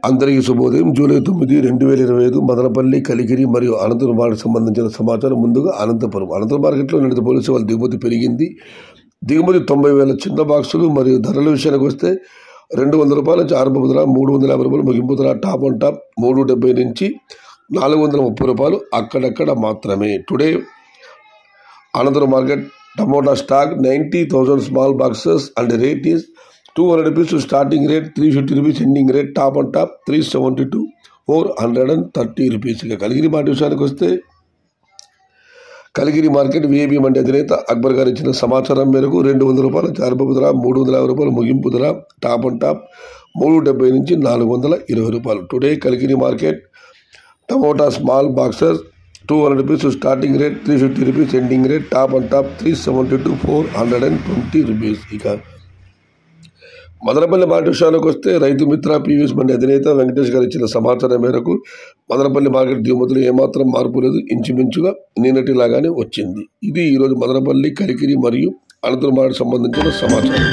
అందరికీ శుభోదయం. జూలై 9, 2025 మదనపల్లి, కలిగిరి మరియు అనంతపురం మార్కెట్ సంబంధించిన సమాచారం. ముందుగా అనంతపురం మార్కెట్లో నిన్నటి పోలీసు వాళ్ళ దిగుమతి పెరిగింది. దిగుమతి 90,000 చిన్న బాక్సులు మరియు ధరల విషయానికి వస్తే ₹200 నుంచి ఆరంభపు ధర ₹350, ముగింపు ధర టాప్ అండ్ టాప్ ₹370 నుంచి ₹430 అక్కడక్కడ మాత్రమే. Today Anantapur market tomato stock 90,000 small boxes and rate is ₹200 starting rate, ₹350 ending rate, top and top ₹370 to ₹430. ఇక కలిగిరి మార్కెట్ విషయానికి వస్తే కలిగిరి మార్కెట్ విఐపి మండి అధినేత అక్బర్ గారు ఇచ్చిన సమాచారం మేరకు ₹200 ఆరంభపు ధర ₹350, ముగింపు ధర టాప్ అండ్ టాప్ ₹370 నుంచి ₹420. Today Kaligiri market tomato small boxes ₹200 starting rate, ₹350 ending rate, top and top ₹370 to ₹420. ఇక మదనపల్లి మార్కెట్ విషయానికి వస్తే రైతు మిత్ర పీవీఎస్ మండి అధినేత వెంకటేష్ గారు ఇచ్చిన సమాచారం మేరకు మదనపల్లి మార్కెట్ దిగుమతులు ఏమాత్రం మార్పు లేదు, ఇంచుమించుగా నిన్నటిలాగానే వచ్చింది. ఇది ఈరోజు మదనపల్లి, కలికిరి మరియు అనంతపురం మార్కెట్ సంబంధించిన సమాచారం.